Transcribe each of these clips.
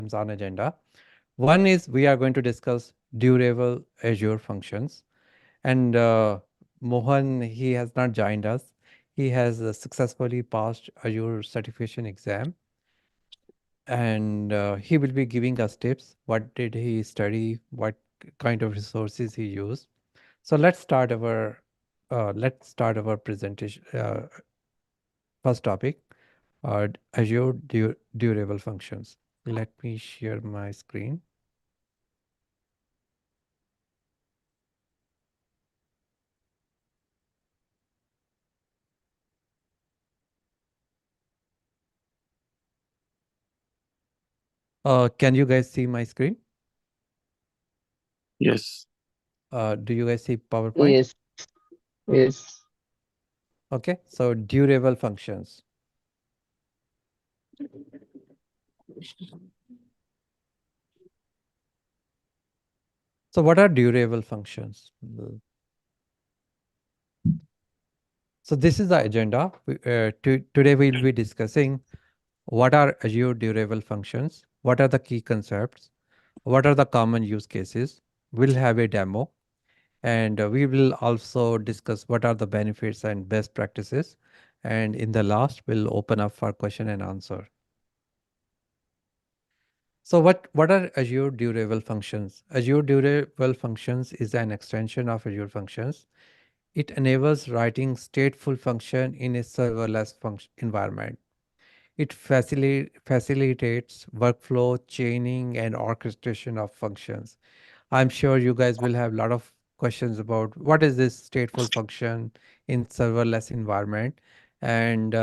on agenda. One is we are going to discuss durable Azure functions. And Mohan, he has not joined us. He has successfully passed Azure certification exam, and he will be giving us tips. What did he study? What kind of resources he used? So let's start our presentation. First topic, Azure durable functions. Let me share my screen. Can you guys see my screen? Yes. Do you guys see PowerPoint? Yes, yes. Okay, so durable functions. So what are durable functions? So this is the agenda. Today we'll be discussing what are Azure durable functions, what are the key concepts, what are the common use cases. We'll have a demo, and we will also discuss what are the benefits and best practices. And in the last, we'll open up for question and answer. So what are Azure durable functions? Azure durable functions is an extension of Azure functions. It enables writing stateful function in a serverless function environment. It facilitates workflow, chaining, and orchestration of functions. I'm sure you guys will have a lot of questions about what is this stateful function in serverless environment, and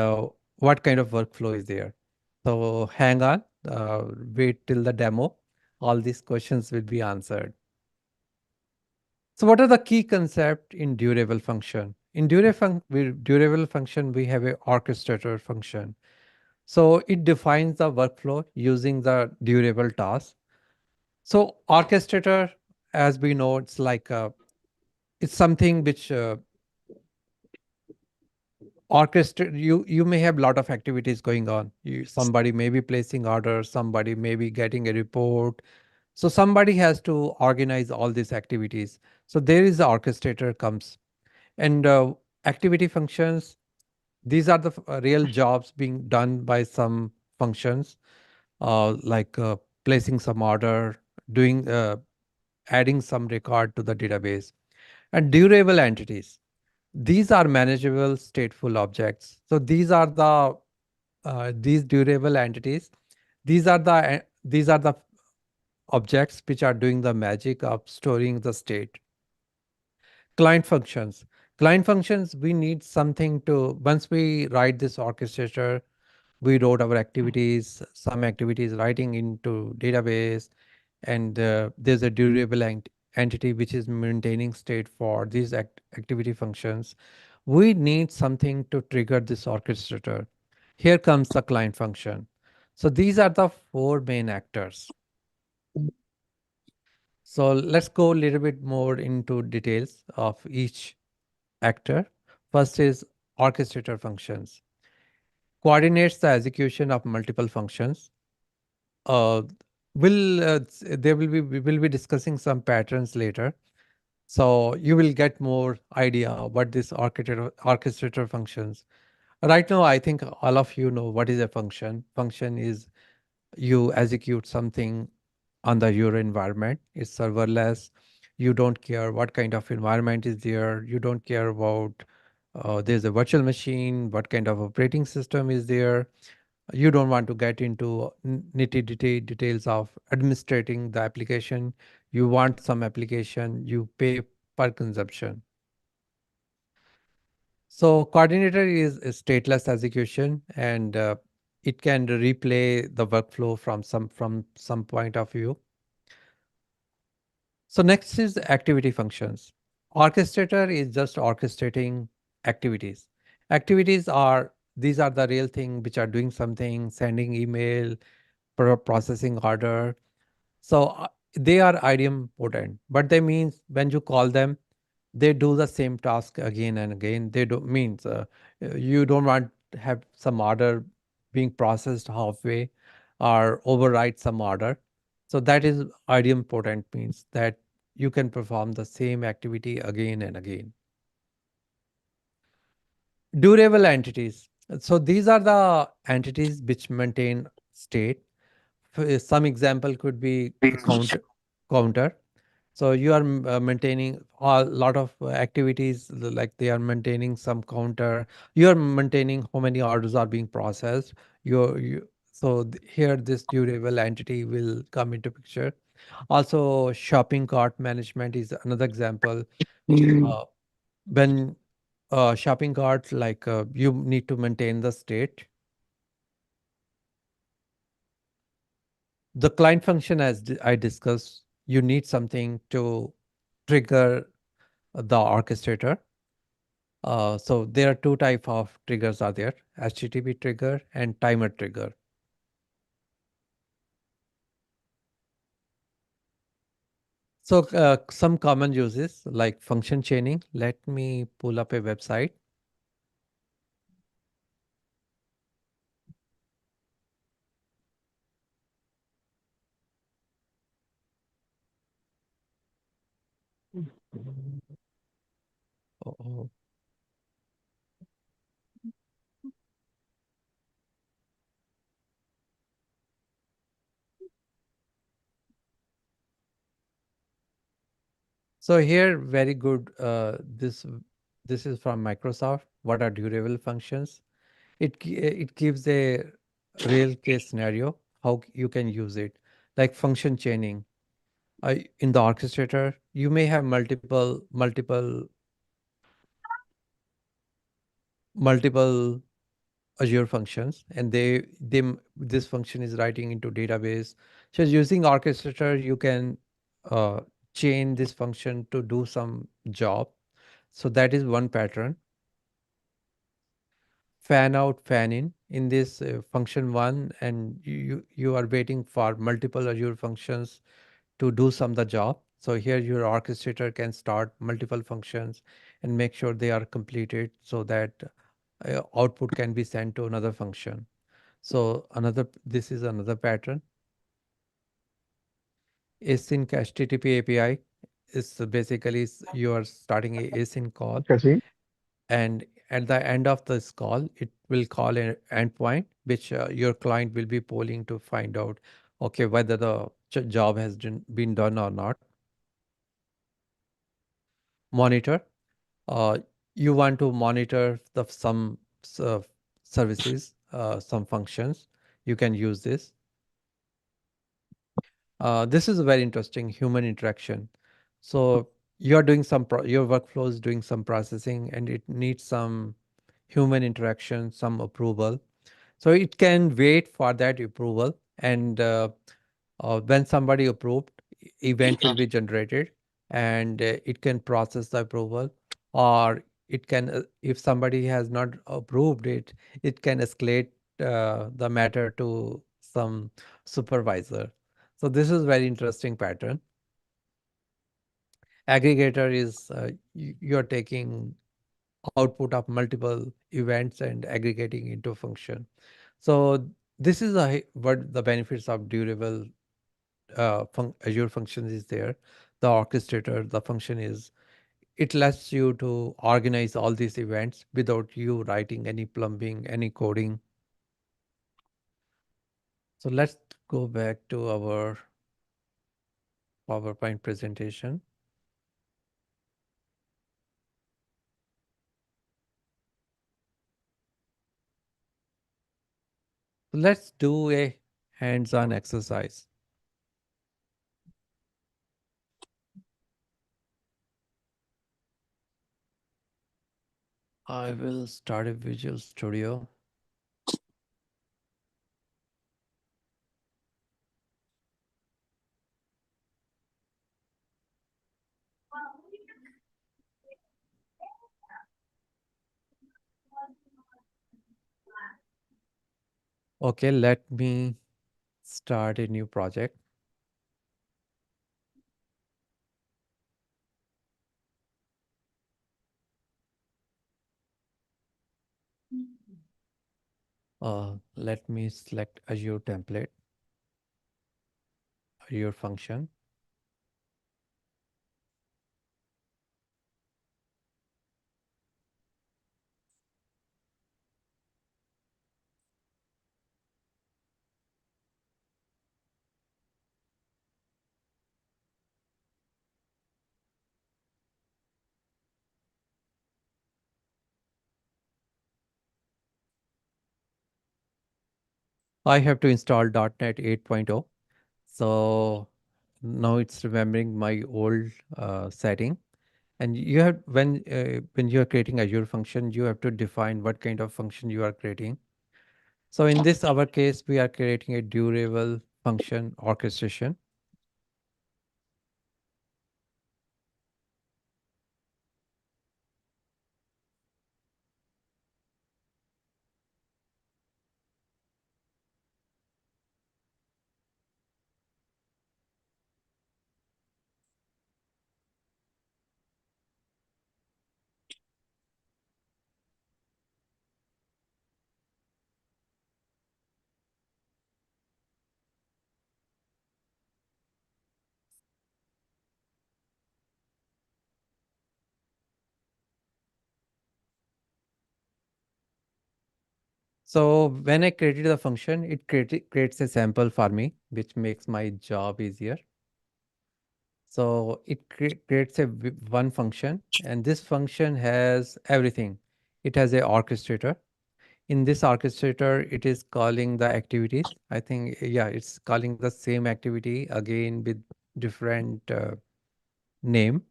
what kind of workflow is there. So hang on, wait till the demo. All these questions will be answered. So what are the key concept in durable function? In durable function, we have a orchestrator function. So it defines the workflow using the durable task. So orchestrator, as we know, it's something which orchestrate. You may have a lot of activities going on. Somebody may be placing orders, somebody may be getting a report. So somebody has to organize all these activities. So there is the orchestrator comes, and activity functions. These are the real jobs being done by some functions, like placing some order, doing adding some record to the database. And durable entities, these are manageable stateful objects. So these durable entities, these are the objects which are doing the magic of storing the state. Client functions, we need something to, once we write this orchestrator, we wrote our activities, some activities writing into database, and there's a durable entity which is maintaining state for these activity functions. We need something to trigger this orchestrator. Here comes the client function. So these are the four main actors. So let's go a little bit more into details of each actor. First is orchestrator functions. Coordinates the execution of multiple functions. Uh, there will be we will be discussing some patterns later, so you will get more idea what this orchestrator functions. Right now, I think all of you know what is a function. Function is you execute something on the your environment. It's serverless. You don't care what kind of environment is there. You don't care about there's a virtual machine, what kind of operating system is there. You don't want to get into nitty-gritty details of administrating the application. You want some application, you pay per consumption. So coordinator is a stateless execution, and it can replay the workflow from some point of view. So next is activity functions. Orchestrator is just orchestrating activities. Activities are, these are the real thing which are doing something, sending email, processing order. So they are idempotent, but they means when you call them, they do the same task again and again. They don't means you don't want to have some order being processed halfway. or override some order. So that is idempotent, means that you can perform the same activity again and again. Durable entities. So these are the entities which maintain state. Some example could be a counter. So you are maintaining a lot of activities, like they are maintaining some counter. You are maintaining how many orders are being processed. Here this durable entity will come into picture. Also, shopping cart management is another example. Uh, when shopping cart, like you need to maintain the state. The client function, as I discussed, you need something to trigger the orchestrator. So there are two type of triggers are there: HTTP trigger and timer trigger. So some common uses like function chaining. Let me pull up a website. Oh, oh. So here, very good. This is from Microsoft. What are durable functions? It gives a real case scenario how you can use it, like function chaining. In the orchestrator, you may have multiple Azure functions, and this function is writing into database. So using orchestrator, you can uh, chain this function to do some job. So that is one pattern. Fan out, fan in this function one, and you are waiting for multiple Azure functions to do some the job. So here your orchestrator can start multiple functions and make sure they are completed, so that output can be sent to another function. So this is another pattern. Async HTTP API is basically you are starting a async call, Kachi. and at the end of this call, it will call an endpoint, which your client will be polling to find out, okay, whether the job has been done or not. Monitor. Uh, you want to monitor some uh, services, some functions. You can use this. This is a very interesting human interaction. So you're doing your workflow is doing some processing, and it needs some human interaction, some approval. So it can wait for that approval, and when somebody approved, event will be generated, and it can process the approval, or it can, if somebody has not approved it, it can escalate the matter to some supervisor. So this is very interesting pattern. Aggregator is you're taking output of multiple events and aggregating into function. So this is what the benefits of durable Azure functions is there. The orchestrator, the function is, it lets you to organize all these events without you writing any plumbing, any coding. So let's go back to our PowerPoint presentation. So let's do a hands-on exercise. I will start a Visual Studio. Okay, let me start a new project. Let me select Azure template. Azure function. I have to install .NET 8.0. So now it's remembering my old setting. And you have when you are creating Azure function, you have to define what kind of function you are creating. So in this our case, we are creating a durable function orchestration. So when I created the function, it creates a sample for me, which makes my job easier. So it creates one function, and this function has everything. It has a orchestrator. In this orchestrator, it is calling the activities. I think, yeah, it's calling the same activity again with different name.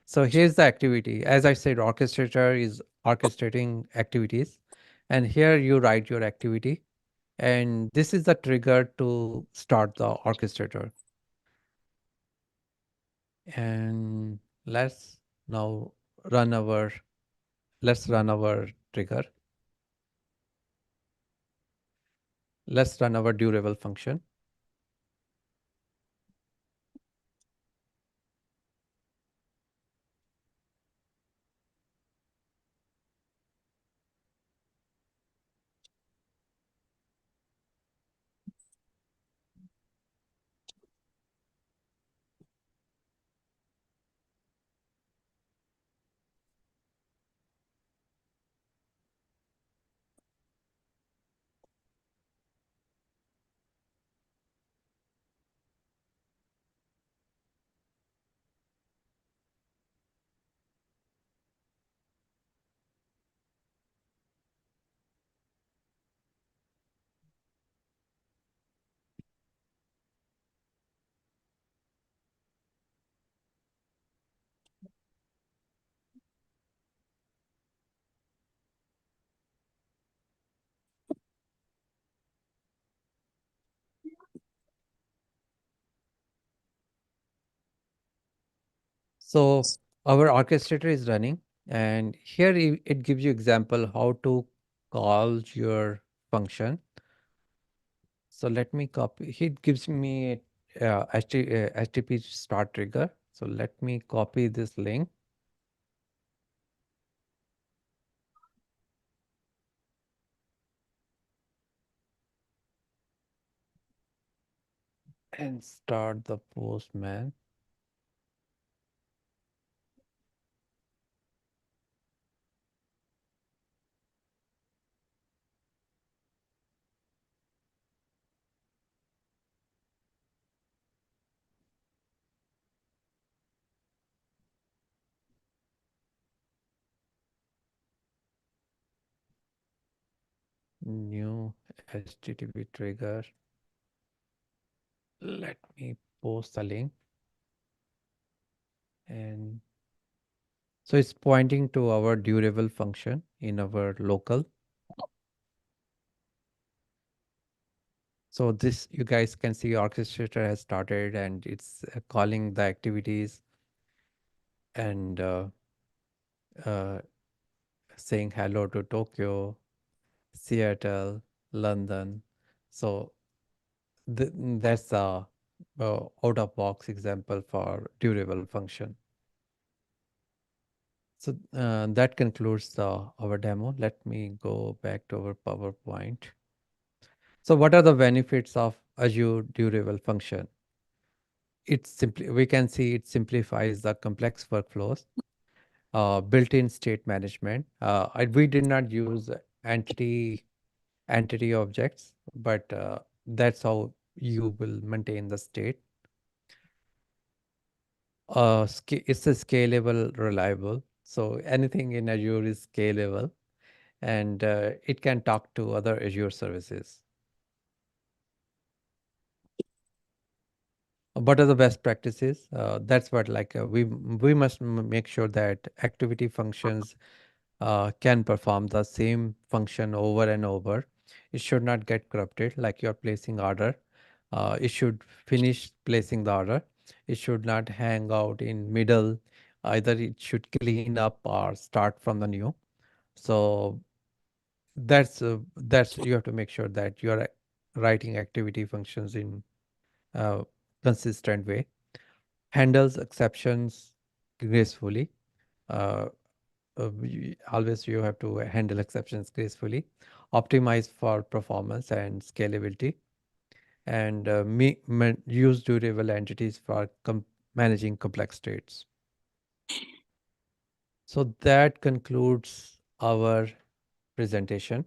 So here's the activity. As I said, orchestrator is orchestrating activities. And here you write your activity. And this is the trigger to start the orchestrator. And let's now run our, let's run our trigger. Let's run our durable function. So our orchestrator is running, and here it gives you example how to call your function. So let me copy. It gives me HTTP start trigger. So let me copy this link and start the postman. New HTTP trigger. Let me post the link. And so it's pointing to our durable function in our local. So this, you guys can see orchestrator has started and it's calling the activities and uh, saying hello to Tokyo, Seattle, London. So that's a out of box example for durable function. So that concludes our demo. Let me go back to our PowerPoint. So what are the benefits of Azure durable function? we can see it simplifies the complex workflows, built-in state management. We did not use entity objects, but that's how you will maintain the state. It's a scalable, reliable. So anything in Azure is scalable, and it can talk to other Azure services. What are the best practices? That's what we must make sure that activity functions can perform the same function over and over. It should not get corrupted, like you're placing order. It should finish placing the order. It should not hang out in middle. Either it should clean up or start from the new. So that's you have to make sure that you are writing activity functions in a consistent way. Handles exceptions gracefully. Uh, Always you have to handle exceptions gracefully, optimize for performance and scalability, and use durable entities for managing complex states. So that concludes our presentation.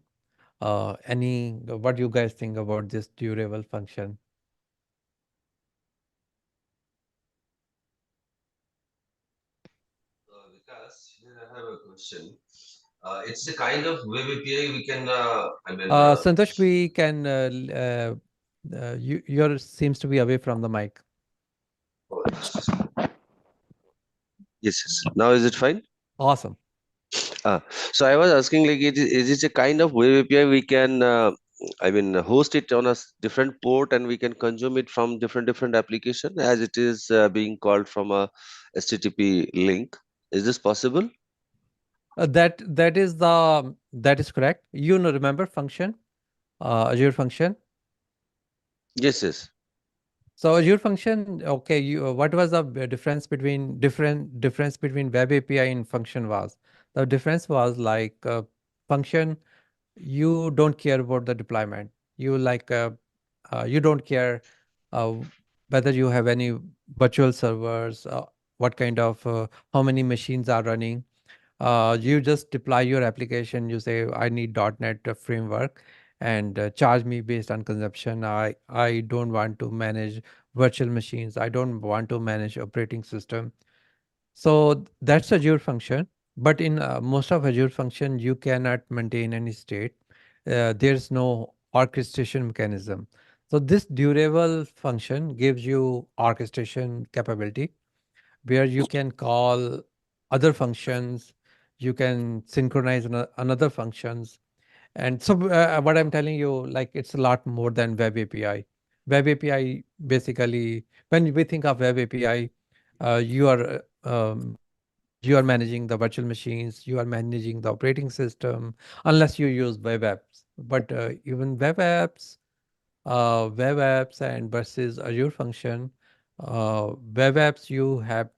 What do you guys think about this durable function? Vikas, here I have a question. It's the kind of web API we can, Santosh, we can, your seems to be away from the mic. yes, yes. Now is it fine? Awesome. So I was asking, like, is it a kind of web API we can, host it on a different port and we can consume it from different application as it is being called from a HTTP link. Is this possible? That is correct. You know, remember function, Azure function. Yes, yes. So Azure function, okay. What was the difference between web API and function was? The difference was like function, you don't care about the deployment. You don't care uh, whether you have any virtual servers, what kind of how many machines are running. You just deploy your application. You say, I need .NET framework and charge me based on consumption. I don't want to manage virtual machines. I don't want to manage operating system. So that's Azure function. But in most of Azure function, you cannot maintain any state. There's no orchestration mechanism. So this durable function gives you orchestration capability where you can call other functions, you can synchronize another functions. And so what I'm telling you, like it's a lot more than web API. Web API basically, when we think of web API, you are managing the virtual machines, you are managing the operating system, unless you use web apps. But even web apps and versus Azure function, web apps you have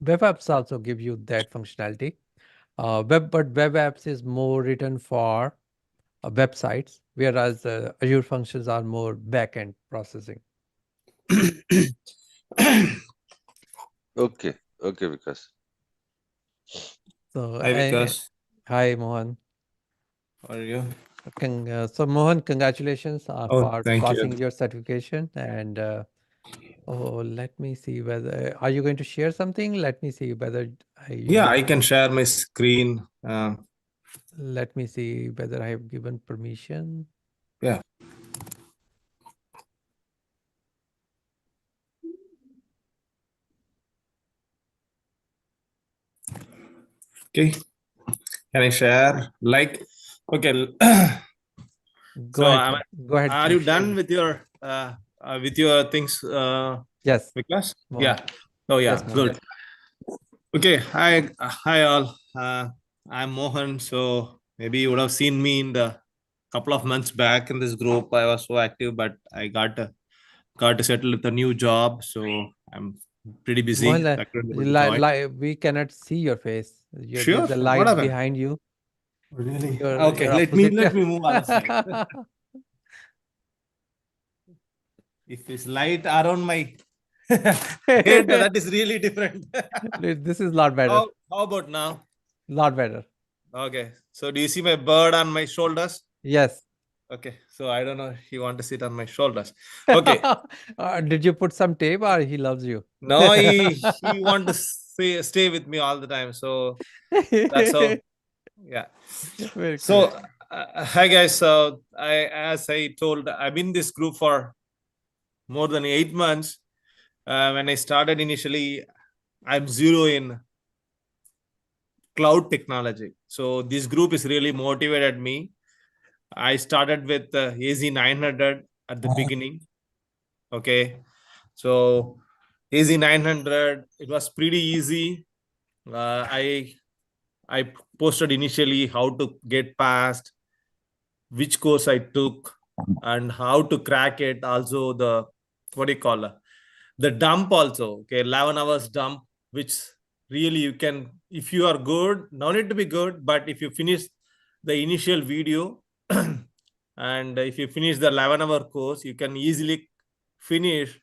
web apps also give you that functionality. But web apps is more written for websites, whereas Azure functions are more back-end processing. Okay, okay, Vikas. So, Hi, Vikas. hi Mohan. How are you? So Mohan, congratulations Oh, for thank you. passing your certification. And oh, let me see whether are you going to share something? Let me see whether Yeah, I can share my screen. let me see whether I have given permission. Yeah. Okay. Can I share? Like, okay. Go So, ahead, sir. Go ahead. are you done with your things, Yes, Vikas? Mohan. Yeah. Oh, yeah. Yes, Mohan. Good. Okay. Hi, all. I'm Mohan. So maybe you would have seen me in the couple of months back in this group. I was so active, but I got to settle with a new job. So I'm pretty busy. Mohan, I couldn't able to join. we cannot see your face. Sure. There's a What light happened? behind you. Really? Okay. You're Let me opposite. let me move other side. If it's light around my Great, that is really different. This is lot better. How about now? Lot better. Okay. So do you see my bird on my shoulders? Yes. Okay. So I don't know if he want to sit on my shoulders. Okay. Did you put some tape or he loves you? No, he want to stay with me all the time. So that's how. Yeah. Very So cute. hi guys. So as I told, I've been in this group for more than 8 months. When I started initially, I'm zero in cloud technology. So this group is really motivated me. I started with AZ900 at the beginning. Okay. So AZ900, it was pretty easy. I posted initially how to get past, which course I took, and how to crack it. Also, the what do you call it? The dump also. Okay, 11 hours dump, which really you can, if you are good, no need to be good, but if you finish the initial video and if you finish the 11-hour course, you can easily finish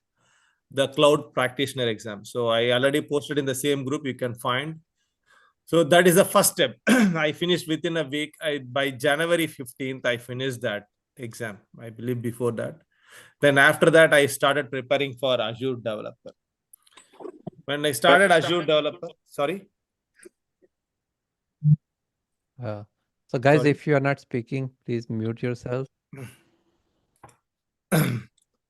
the cloud practitioner exam. So I already posted in the same group, you can find. So that is the first step. I finished within a week. By January 15th, I finished that exam. I believe before that. Then after that, I started preparing for Azure developer. When I started Azure developer, sorry. So guys, Sorry. if you are not speaking, please mute yourself.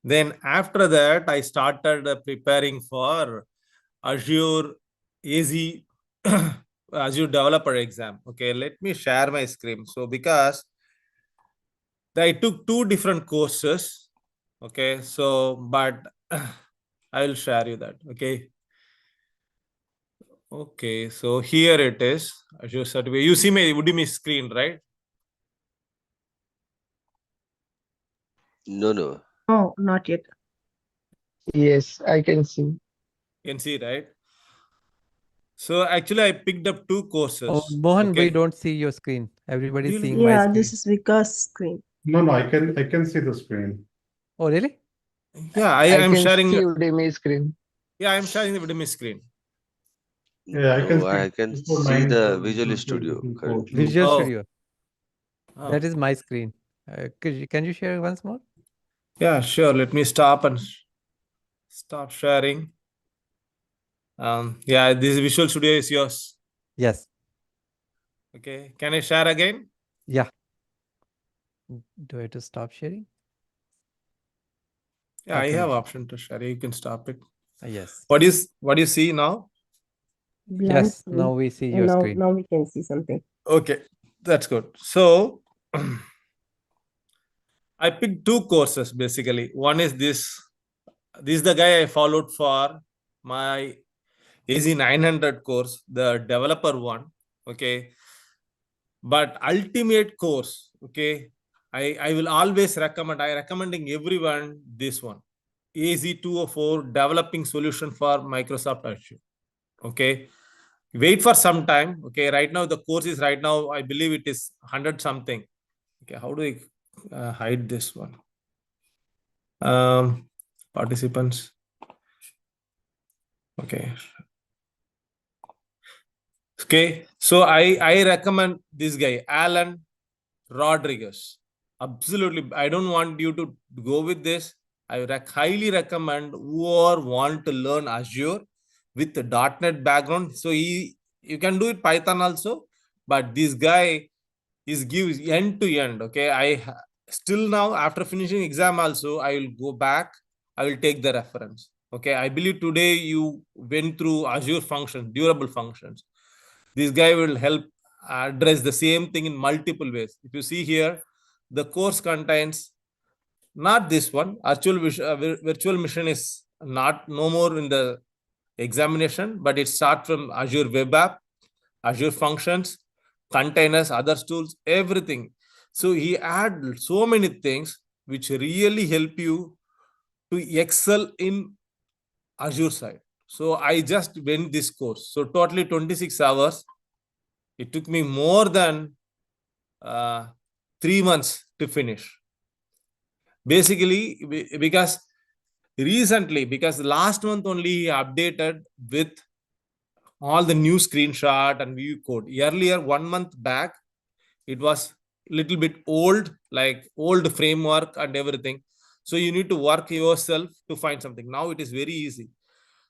Then after that, I started preparing for Azure AZ Azure developer exam. Okay, let me share my screen. So because I took two different courses. Okay, so but I will share you that. Okay. Okay, so here it is. Azure certificate. You see my Udemy screen, right? No. Oh, not yet. Yes, I can see. You can see, right? So actually, I picked up two courses. Oh, Mohan, we Okay. don't see your screen. Everybody's Really? seeing my Yeah, screen. this is Vikas' screen. No, I can see the screen. Oh, really? Yeah, I I am can sharing. see Udemy screen. Yeah, I'm sharing the Udemy screen. Yeah, I can No, see I can before see 9 the or Visual before 12, Studio before 4. currently. Visual Oh. Studio. That is my screen. Can you share once more? Yeah, sure. Let me stop and stop sharing. Yeah, this Visual Studio is yours. Yes. Okay. Can I share again? Yeah. Do I have to stop sharing? Yeah, I Okay. have option to share. You can stop it. Yes. What do you see now? Blank Yes. screen. Now we see And your now, screen. now we can see something. Okay, that's good. So I picked two courses basically. One is this. This is the guy I followed for my AZ900 course, the developer one. Okay, but ultimate course. Okay, I will always recommend. I recommending everyone this one. AZ204 developing solution for Microsoft Azure. Okay, wait for some time. Okay, right now the course is right now, I believe it is 100 something. Okay, how do I hide this one? Participants. Okay. Okay, so I recommend this guy, Alan Rodriguez. Absolutely, I don't want you to go with this. I highly recommend whoever want to learn Azure with the .NET background. So you can do it Python also, but this guy is gives end to end. Okay, still now after finishing exam also I will go back. I will take the reference. Okay, I believe today you went through Azure functions, durable functions. This guy will help address the same thing in multiple ways. If you see here, the course contains not this one. Virtual mission is not no more in the examination, but it starts from Azure Web App, Azure Functions, containers, other tools, everything. So he add so many things which really help you to excel in Azure side. So I just went this course. So totally 26 hours. It took me more than 3 months to finish. Basically, because recently, because last month only he updated with all the new screenshot and view code. Earlier, 1 month back, it was little bit old, like old framework and everything. So you need to work yourself to find something. Now it is very easy.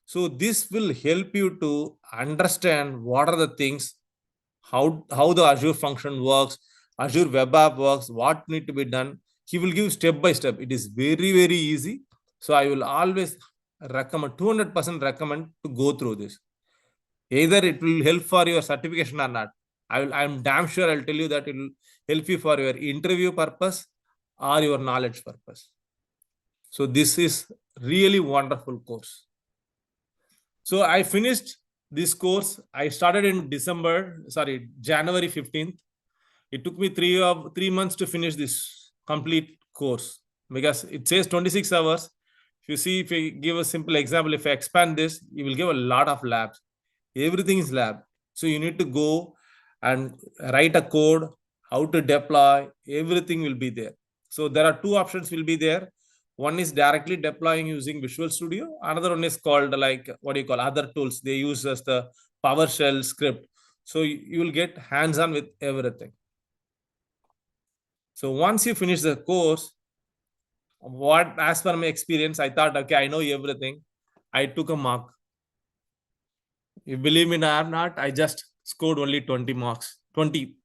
So this will help you to understand what are the things, how the Azure function works, Azure web app works, what need to be done. He will give step by step. It is very, very easy. So I will always recommend, 200% recommend to go through this. Either it will help for your certification or not. I'm damn sure I'll tell you that it will help you for your interview purpose or your knowledge purpose. So this is really wonderful course. So I finished this course. I started in January 15th. It took me 3 months to finish this complete course because it says 26 hours. If you see, if I give a simple example, if I expand this, you will give a lot of labs. Everything is lab. So you need to go and write a code, how to deploy, everything will be there. So there are two options will be there. One is directly deploying using Visual Studio. Another one is called like, what do you call, other tools. They use as the PowerShell script. So you will get hands-on with everything. So once you finish the course, as per my experience, I thought, okay, I know everything. I took a mark. You believe me or not, I just scored only 20 marks. 20.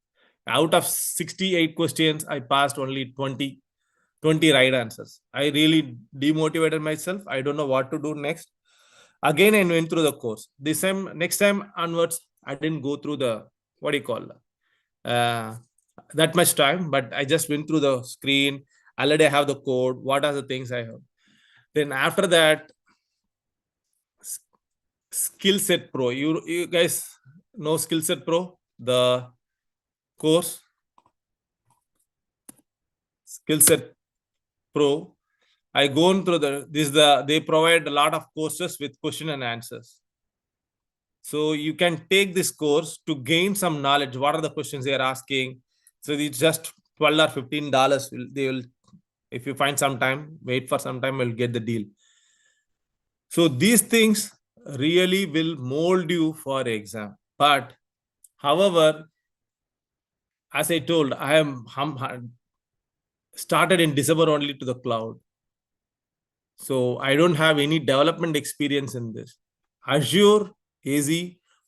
Out of 68 questions, I passed only 20 right answers. I really demotivated myself. I don't know what to do next. Again, I went through the course. Next time onwards, I didn't go through the, what do you call, that much time, but I just went through the screen. Already I have the code. What are the things I have? Then after that, Skill Set Pro. You guys know Skill Set Pro, the course. Skill Set Pro. I go through they provide a lot of courses with question and answers. So you can take this course to gain some knowledge. What are the questions they are asking? So it's just $12 or $15. They will, if you find some time, wait for some time, we'll get the deal. So these things really will mold you for exam. But however, as I told, I am started in December only to the cloud. So I don't have any development experience in this. Azure AZ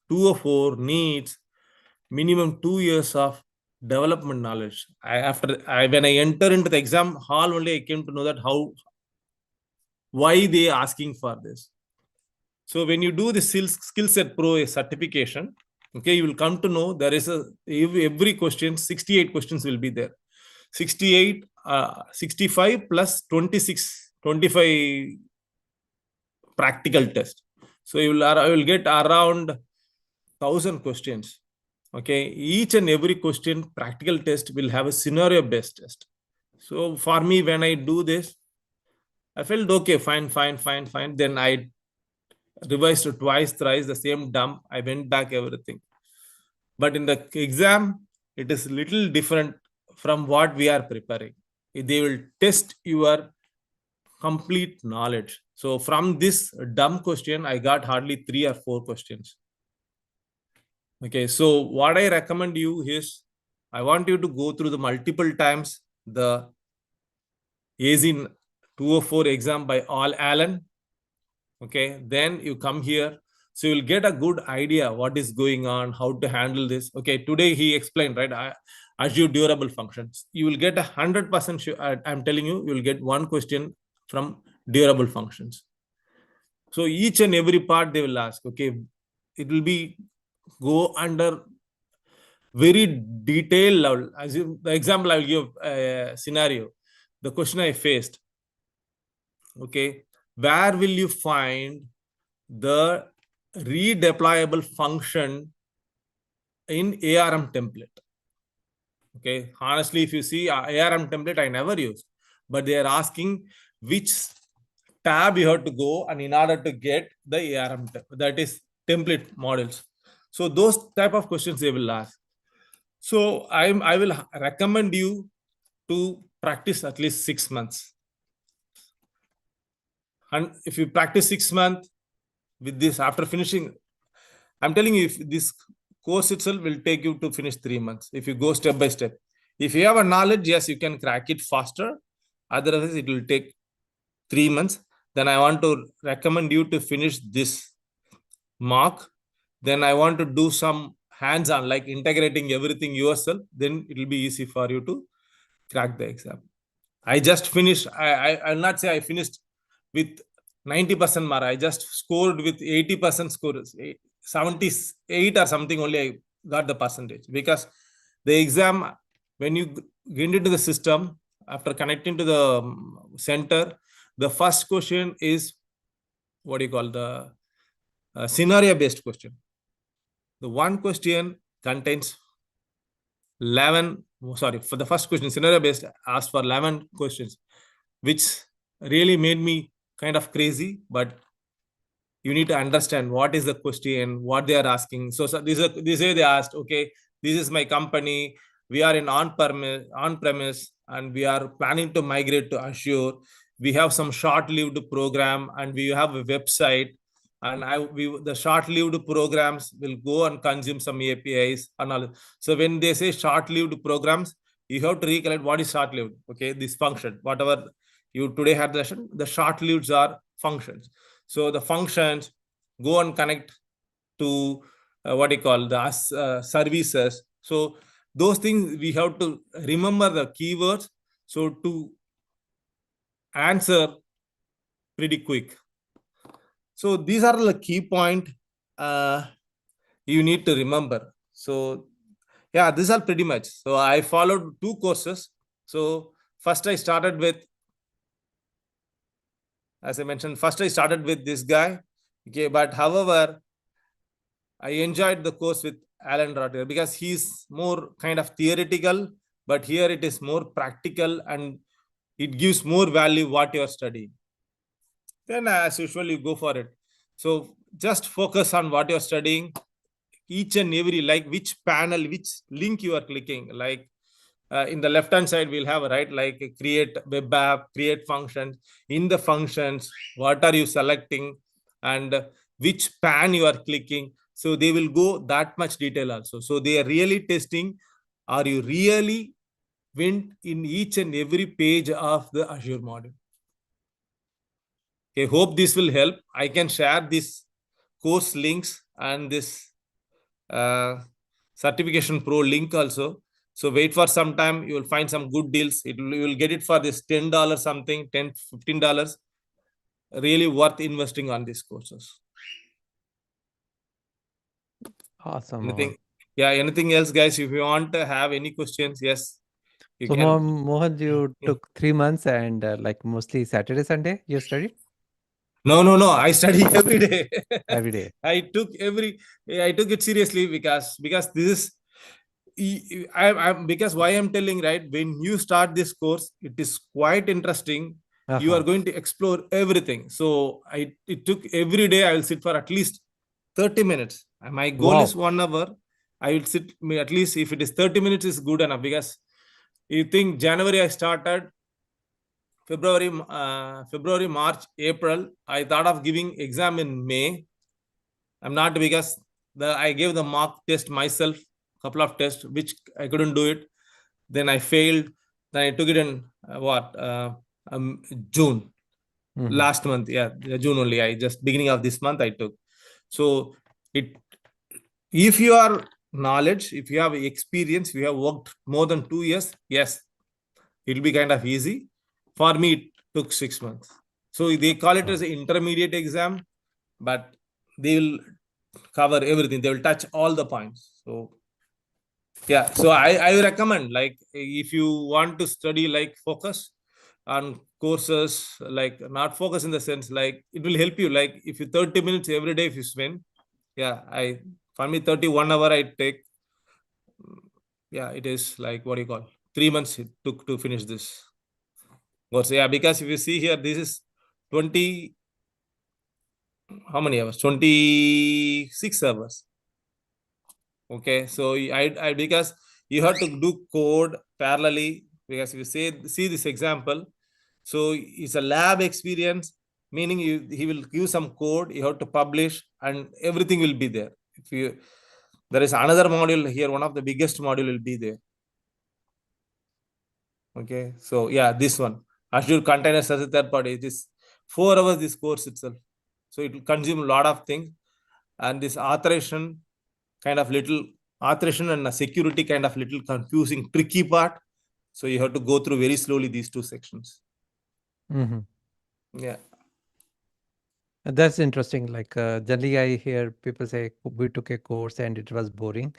204 needs minimum 2 years of development knowledge. When I enter into the exam hall only, I came to know that why they asking for this. So when you do the Skill Set Pro certification, okay, you will come to know there is every question, 68 questions will be there. 65 plus 25 practical test. So you will get around 1,000 questions. Okay, each and every question practical test will have a scenario based test. So for me, when I do this, I felt okay, fine. Then I revised twice, thrice the same dump. I went back everything. But in the exam, it is little different from what we are preparing. They will test your complete knowledge. So from this dumb question, I got hardly 3 or 4 questions. Okay, so what I recommend you is, I want you to go through the multiple times the AZ 204 exam by All Allen. Okay, then you come here. So you'll get a good idea what is going on, how to handle this. Okay, today he explained, right? Azure durable functions. You will get 100% sure. I'm telling you, you will get one question from durable functions. So each and every part they will ask. Okay, it will be go under very detailed level. As the example, I will give a scenario. The question I faced. Okay, where will you find the redeployable function in ARM template? Okay, honestly, if you see ARM template, I never use, but they are asking which tab you have to go and in order to get the ARM, that is template models. So those type of questions they will ask. So I will recommend you to practice at least 6 months. And if you practice 6 months with this, after finishing, I'm telling you, if this course itself will take you to finish 3 months. If you go step by step, if you have a knowledge, yes, you can crack it faster. Otherwise, it will take 3 months. Then I want to recommend you to finish this mock. Then I want to do some hands-on, like integrating everything yourself. Then it will be easy for you to crack the exam. I just finished. I'll not say I finished with 90% mark. I just scored with 80% scores. 78 or something only I got the percentage, because the exam, when you get into the system, after connecting to the center, the first question is what do you call the scenario based question. The one question contains 11, sorry, for the first question, scenario based asked for 11 questions, which really made me kind of crazy. But you need to understand what is the question, what they are asking. So this way they asked, okay, this is my company, we are in on-premise, and we are planning to migrate to Azure. We have some short-lived program, and we have a website, and the short-lived programs will go and consume some APIs and all. So when they say short-lived programs, you have to recollect what is short-lived. Okay, this function, whatever you today had the lesson, the short-lived are functions. So the functions go and connect to what you call the services. So those things we have to remember the keywords, so to answer pretty quick. So these are the key point you need to remember. So yeah, these are pretty much. So I followed 2 courses. So first I started with, as I mentioned, first I started with this guy. Okay, but however, I enjoyed the course with Alan Rotter because he's more kind of theoretical, but here it is more practical and it gives more value what you are studying. Then as usual, you go for it. So just focus on what you're studying, each and every, like which panel, which link you are clicking. Like in the left hand side, we'll have, right, like create web app, create functions. In the functions, what are you selecting and which pan you are clicking. So they will go that much detail also. So they are really testing, are you really went in each and every page of the Azure module. Okay, hope this will help. I can share this course links and this certification pro link also. So wait for some time, you will find some good deals. You will get it for this $10 something, $10, $15. Really worth investing on these courses. Awesome. Anything? Mohan. Yeah, anything else, guys? If you want to have any questions, yes, you So can. Mohan, you took 3 months and like mostly Saturday, Sunday you studied No. I study every day. every day. I took it seriously because this is because why I'm telling, right, when you start this course, it is quite interesting. You are going to explore everything. So it took every day I will sit for at least 30 minutes. And my goal is 1 hour. I will sit at least, if it is 30 minutes is good enough, because you think January I started, February, March, April, I thought of giving exam in May. I'm not, because I gave the mock test myself, couple of tests, which I couldn't do it. Then I failed. Then I took it in June, last month. Yeah, June only. I just beginning of this month I took. So if you are knowledge, if you have experience, if you have worked more than 2 years, yes, it'll be kind of easy. For me, it took 6 months. So they call it as an intermediate exam, but they will cover everything. They will touch all the points. So yeah, so I recommend, like, if you want to study, like, focus on courses, like not focus in the sense, like it will help you. Like if you 30 minutes every day, if you spend, yeah, for me 31 hour I take. Yeah, it is like, what do you call, 3 months it took to finish this course. Yeah, because if you see here, this is 20, how many hours? 26 hours. Okay, so I because you have to do code parallelly, because if you see this example, so it's a lab experience meaning he will give some code, you have to publish, and everything will be there. There is another module here, one of the biggest module will be there. Okay, so yeah, this one, Azure Containers as a third party, it is 4 hours this course itself. So it will consume a lot of things, and this authorization kind of little authorization and a security kind of little confusing, tricky part. So you have to go through very slowly these 2 sections. Yeah. That's interesting. Like generally, I hear people say we took a course and it was boring.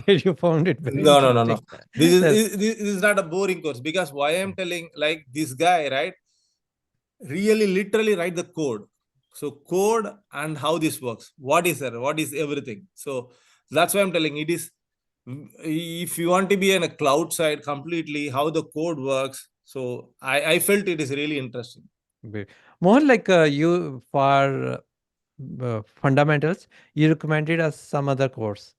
You found it very No. interesting. This is not a boring course, because why I'm telling, like, this guy, right, really literally write the code. So code and how this works, what is there, what is everything. So that's why I'm telling it is, if you want to be in a cloud side completely, how the code works. So I felt it is really interesting. More like you for fundamentals, you recommended us some other course.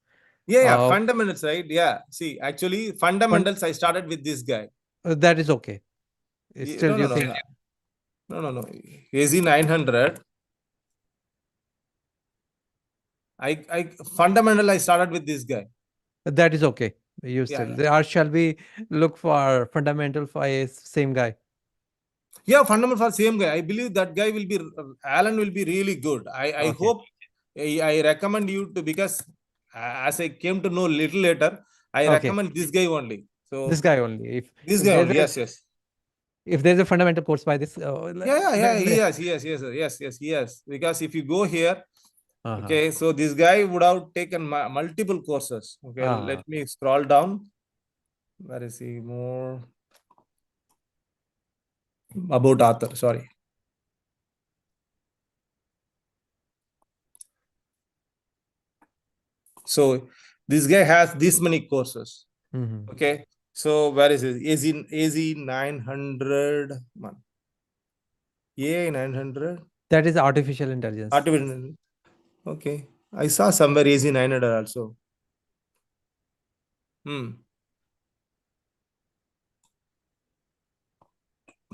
Yeah, fundamentals, right? Yeah, see, actually fundamentals I started with this guy. That is okay. Still, you think no. AZ 900. I fundamental I started with this guy. that is okay. You still, or shall we look for fundamental for a same guy? Yeah, fundamental for same guy. I believe that guy will be, Alan will be really good. I hope, I recommend you to, because as I came to know little later, I recommend this guy only. So this guy only. This guy only. Yes. If there's a fundamental course by this, yes. Because if you go here, okay, so this guy would have taken multiple courses. Okay, let me scroll down. Where is he? More about author. Sorry. So this guy has this many courses. Okay, so where is it? AZ 900 one. AI 900. That is artificial intelligence. Okay, I saw somewhere AZ 900 also.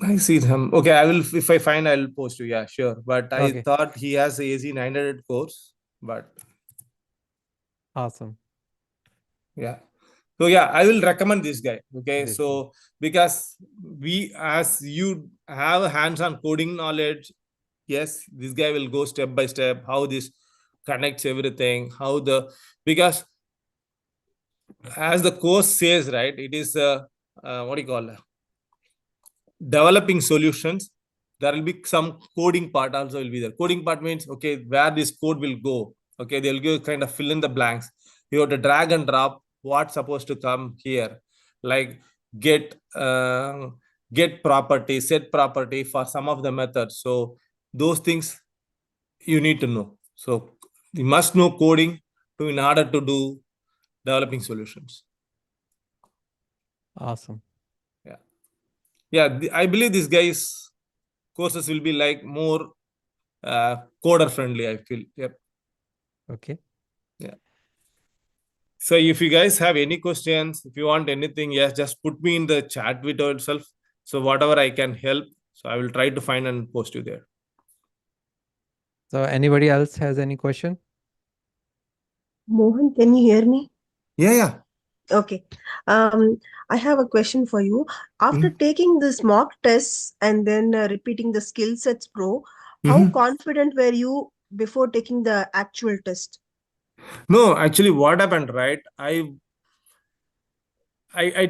I see them. Okay, I will, if I find, I'll post you. Yeah, sure. But I thought he has AZ 900 course, but awesome. Yeah. So yeah, I will recommend this guy. Okay, so because as you have a hands-on coding knowledge, yes, this guy will go step by step how this connects everything, because as the course says, right, it is what do you call it? Developing solutions. There will be some coding part also will be there. Coding part means, okay, where this code will go. Okay, they'll give kind of fill in the blanks. You have to drag and drop what's supposed to come here, like get property, set property for some of the methods. So those things you need to know. So you must know coding in order to do developing solutions. Awesome. Yeah, I believe these guys courses will be like more coder friendly, I feel. Yep. Okay. Yeah. So if you guys have any questions, if you want anything, yes, just put me in the chat window itself. So whatever I can help, so I will try to find and post you there. So anybody else has any question? Mohan, can you hear me? Yeah. Okay. I have a question for you. After taking this mock tests and then repeating the skill sets pro, how confident were you before taking the actual test? No, actually, what happened, right? I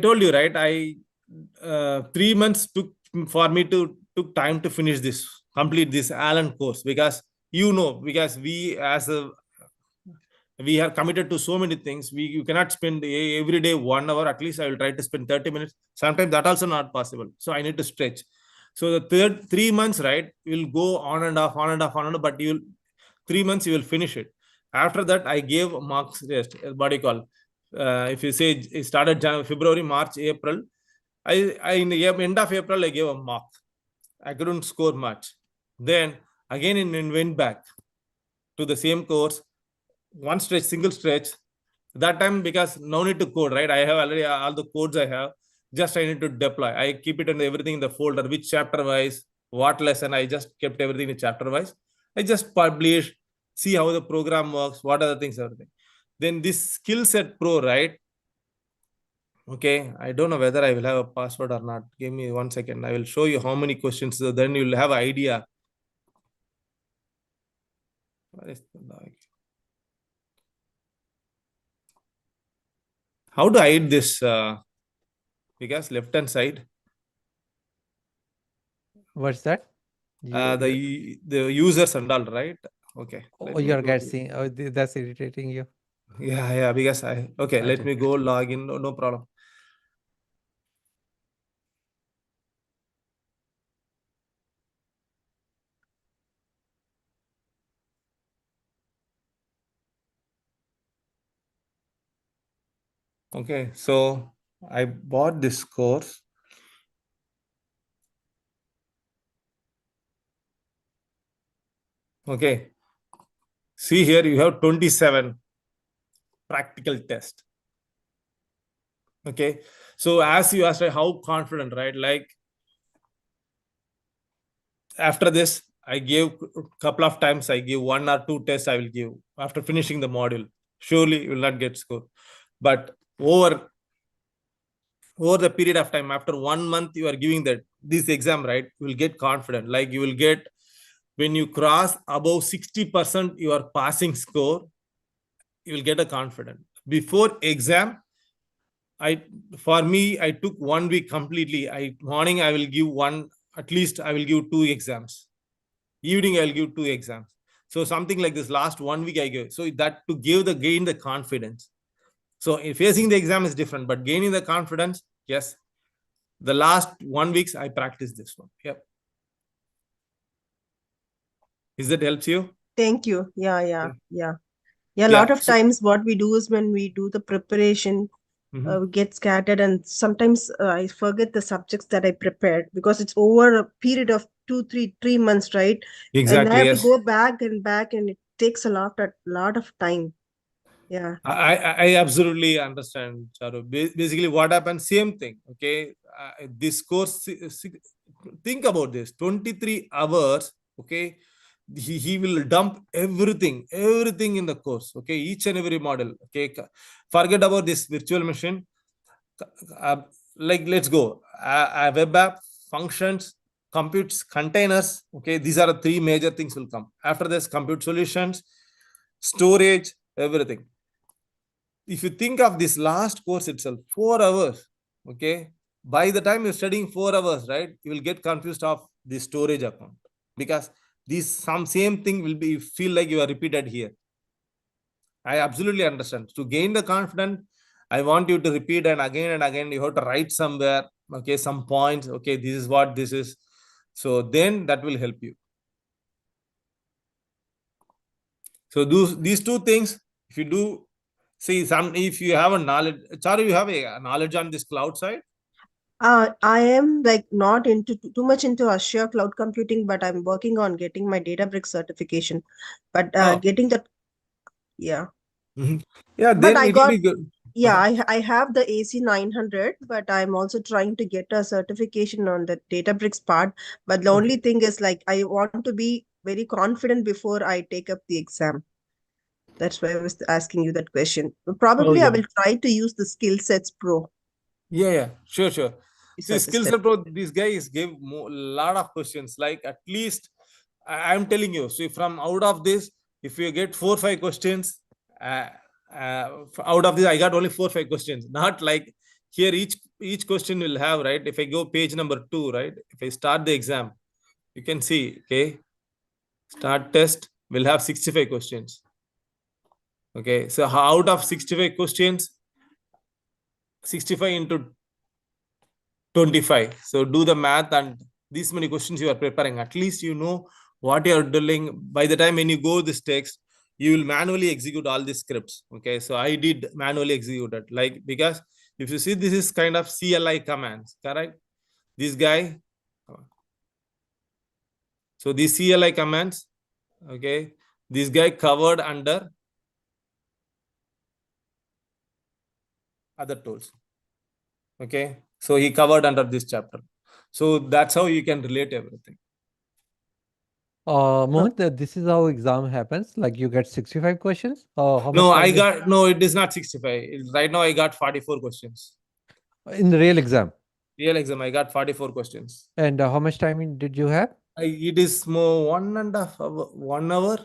told you, right? 3 months took for me to took time to finish this, complete this Allen course, because because we are committed to so many things. You cannot spend every day 1 hour. At least I will try to spend 30 minutes. Sometimes that also not possible. So I need to stretch. So the 3 months, right, will go on and off, but 3 months you will finish it. After that, I gave marks rest. What do you call? If you say it started January, February, March, April, I in the end of April I gave a mark. I couldn't score much. Then again went back to the same course. One stretch, single stretch. That time, because no need to code, right? I have already all the codes I have. Just I need to deploy. I keep it in everything in the folder, which chapter wise, what lesson. I just kept everything in chapter wise. I just publish, see how the program works, what are the things, everything. Then this skill set pro, right? Okay, I don't know whether I will have a password or not. Give me 1 second. I will show you how many questions. So then you'll have an idea. Where is the log? How to hide this? Because left hand side. What's that? The users and all, right? Okay. Oh, you're guessing. Oh, that's irritating you. Yeah. Because okay. Let me go log in. No problem. Okay, so I bought this course. Okay, see here you have 27 practical tests. Okay, so as you asked, how confident, right? Like after this, I gave a couple of times. I give 1 or 2 tests. I will give after finishing the module. Surely you will not get score, but over the period of time, after 1 month, you are giving this exam, right? You will get confident. Like you will get, when you cross above 60% your passing score, you will get a confident. Before exam, I took 1 week completely. Morning I will give one, at least I will give 2 exams. Evening I will give 2 exams. So something like this last 1 week I give. So that to gain the confidence. So facing the exam is different, but gaining the confidence, yes. The last 1 weeks I practiced this one. Yep. Is that helps you? Thank you. Yeah. A lot of times what we do is when we do the preparation, we get scattered, and sometimes I forget the subjects that I prepared because it's over a period of 3 months, right? Exactly. And I have yes. to go back, and it takes a lot of time. Yeah. I absolutely understand, Charu. Basically, what happens, same thing. Okay, this course, think about this: 23 hours. Okay, he will dump everything in the course. Okay, each and every model. Okay, forget about this virtual machine. Like let's go. Web app, functions, computes, containers. Okay, these are the 3 major things will come after this. Compute solutions, storage, everything. If you think of this last course itself, 4 hours, okay, by the time you're studying 4 hours, right, you will get confused of the storage account, because same thing will be feel like you are repeated here. I absolutely understand. To gain the confidence, I want you to repeat and again you have to write somewhere, okay, some points, okay, this is what this is. So then that will help you. So these 2 things, if you do, see, if you have a knowledge, Charu, you have a knowledge on this cloud side? I am like not into too much into Azure cloud computing, but I'm working on getting my Databricks certification. But getting that, yeah. Yeah, But then I it will got, be good. yeah, I have the AC 900, but I'm also trying to get a certification on the Databricks part. But the only thing is, like, I want to be very confident before I take up the exam. That's why I was asking you that question. Probably I will try to use the Skill Sets Pro. Yeah, sure. See, skills Suggested. pro, these guys gave a lot of questions. Like at least, I'm telling you. So from out of this, if you get 4-5 questions, out of this, I got only 4-5 questions. Not like here, each question will have, right. If I go page number 2, right. If I start the exam, you can see, okay, start test will have 65 questions. Okay, so out of 65 questions, 65 into 25. So do the math, and these many questions you are preparing. At least you know what you are doing. By the time when you go this text, you will manually execute all these scripts. Okay, so I did manually execute it. Like, because if you see, this is kind of CLI commands, correct? This guy. So these CLI commands, okay, this guy covered under other tools. Okay, so he covered under this chapter. So that's how you can relate everything. Mohan, this is how exam happens. Like you get 65 questions. How No, much I time got no. It is not 65. Right now, I got 44 questions. in the real exam? Real exam, I got 44 questions. And how much time did you have? It is more 1.5 hour,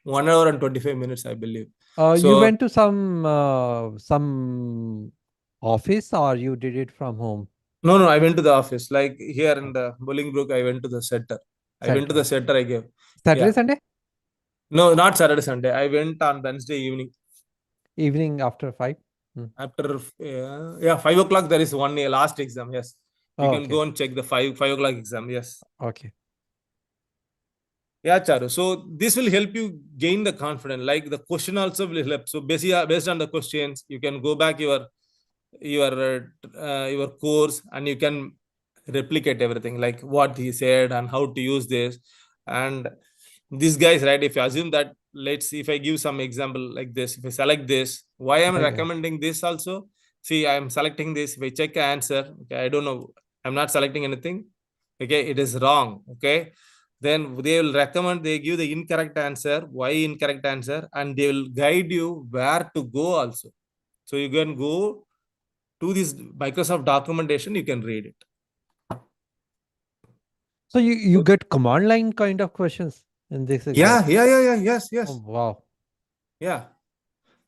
1 hour and 25 minutes, I believe. You So went to some office or you did it from home? no, I went to the office. Like here in the Bolingbrook, I went to the center. I went to the center. I gave. Saturday, Yeah. Sunday? No, not Saturday, Sunday. I went on Wednesday evening. Evening after 5? After 5 o'clock, there is one last exam. Yes, you Oh, can okay. go and check the 5 o'clock exam. Yes. Okay. Yeah, Charu. So this will help you gain the confidence. Like the question also will help. So based on the questions, you can go back your course and you can replicate everything like what he said and how to use this. And these guys, right? If you assume that, let's see if I give some example like this. If I select this, why I'm recommending this also? See, I'm selecting this. If I check answer, okay, I don't know. I'm not selecting anything. Okay, it is wrong. Okay, then they will recommend, they give the incorrect answer, why incorrect answer, and they will guide you where to go also. So you can go to this Microsoft documentation, you can read it. So you get command line kind of questions in this exam? Yes. Oh, wow. Yeah.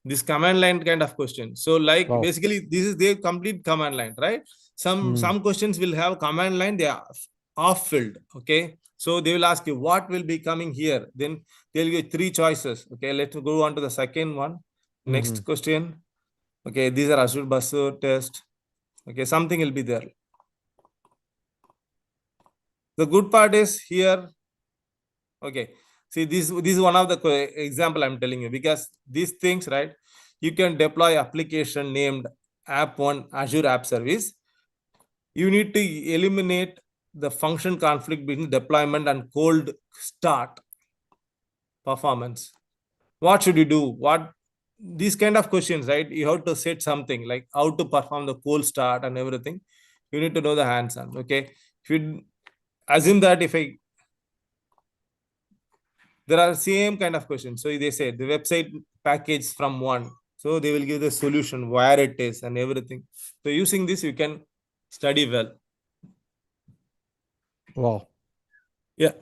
This command line kind of question. So like Wow. basically this is their complete command line, right? Some questions will have command line, they are off filled. Okay. So they will ask you what will be coming here. Then they'll give 3 choices. Okay. Let's go on to the second one. Next question. Okay. These are Azure Bus test. Okay. Something will be there. The good part is here. Okay. See, this is one of the example I'm telling you, because these things, right? You can deploy application named App1 Azure App Service. You need to eliminate the function conflict between deployment and cold start performance. What should you do? What these kind of questions, right? You have to set something like how to perform the cold start and everything. You need to know the hands-on. Okay. If you assume that if I there are same kind of questions. So they say the website package from one. So they will give the solution, where it is and everything. So using this, you can study well. Wow. Yeah.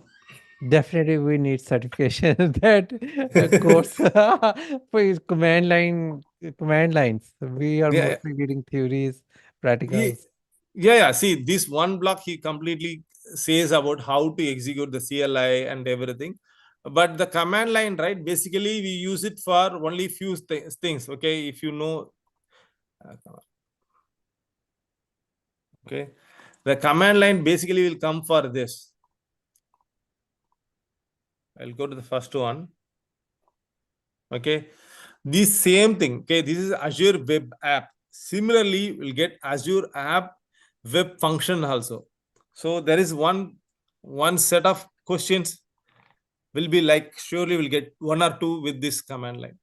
Definitely we need certification that course for command lines. We are Yeah. mostly reading theories, practicals. Yeah. See, this one block, he completely says about how to execute the CLI and everything. But the command line, right? Basically, we use it for only few things. Okay. If you know, okay. The command line basically will come for this. I'll go to the first one. Okay. This same thing. Okay. This is Azure Web App. Similarly, we'll get Azure App Web Function also. So there is one set of questions will be like, surely we'll get 1 or 2 with this command line.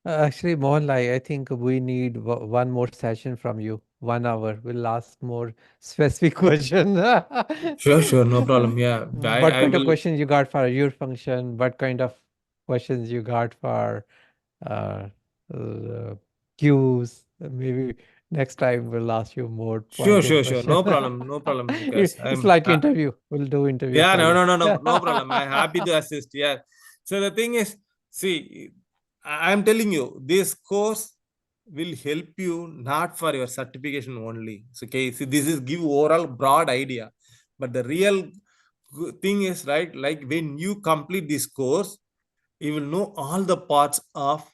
Actually, Mohan, I think we need one more session from you. 1 hour. We'll ask more specific question. Sure, no problem. Yeah, What I kind of will. questions you got for your function? What kind of questions you got for uh, queues? Maybe next time we'll ask you more Sure. pointed question. No problem, Because It's I'm. like interview. We'll do interview Yeah, for you. no problem. I'm happy to assist. Yeah. So the thing is, see, I'm telling you, this course will help you not for your certification only. So, okay, see, this is give overall broad idea, but the real thing is, right, like when you complete this course, you will know all the parts of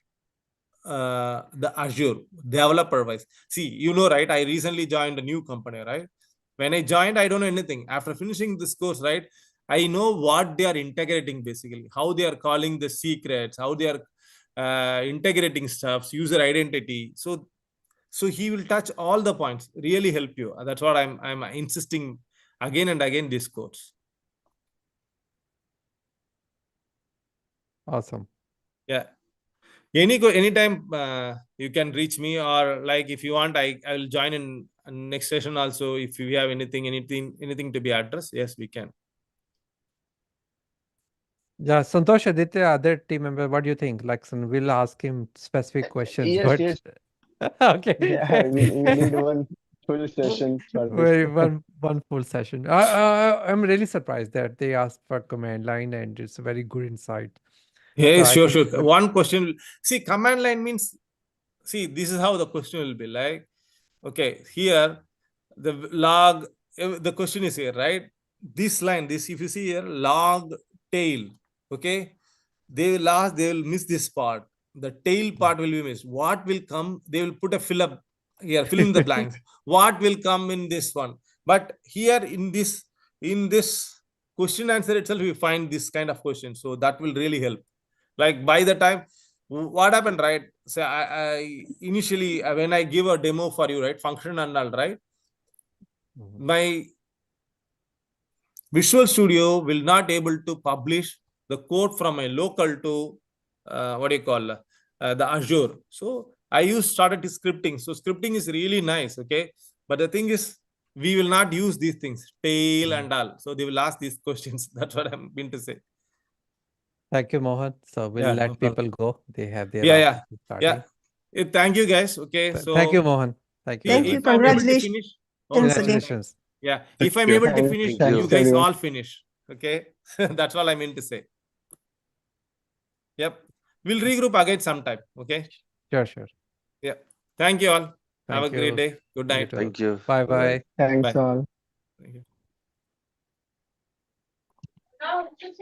the Azure developer wise. See, you know, right? I recently joined a new company, right? When I joined, I don't know anything. After finishing this course, right, I know what they are integrating basically, how they are calling the secrets, how they are integrating stuffs, user identity. So he will touch all the points, really help you. That's what I'm insisting again and again this course. Awesome. Yeah. Anytime you can reach me, or like if you want, I will join in next session also. If you have anything to be addressed, yes, we can. Yeah, Santosh Aditya, other team member, what do you think? Like, we'll ask him specific questions, Yes, but yes. okay, Yeah, we need one full session for this. very one full session. I'm really surprised that they asked for command line, and it's a very good insight. Yeah, So I sure, think sure. One question. See, command line means, see, this is how the question will be like. Okay, here the log, the question is here, right? This line, this, if you see here, log tail, okay, they will miss this part. The tail part will be missed. What will come? They will put a fill up here, fill in the blanks. What will come in this one? But here in this question answer itself, we find this kind of question. So that will really help. Like by the time, what happened, right? So I initially when I give a demo for you, right, function and all, right, my Visual Studio will not able to publish the code from a local to what do you call the Azure. So I started scripting. So scripting is really nice, okay. But the thing is, we will not use these things, tail and all. So they will ask these questions. That's what I'm meant to say. thank you, Mohan. So we'll Yeah, no let problem. people go. They have their Yeah, office yeah. starting. Thank you, guys. Okay, Thank you, so Mohan. Thank you, Thank you. Mohan. if I'm able to Congratulations finish, again. okay. Congratulations. Yeah, Thank if I'm you. able to Thanks, finish, Thank you. you thanks guys everyone. all finish. Okay, that's all I meant to say. Yep, we'll regroup again sometime. Okay. Sure, sure. Yeah. Thank you all. Have a Thank great you. day. Good You night. too. Thank you. Bye Bye-bye. bye. Thanks Bye. all. Thank you.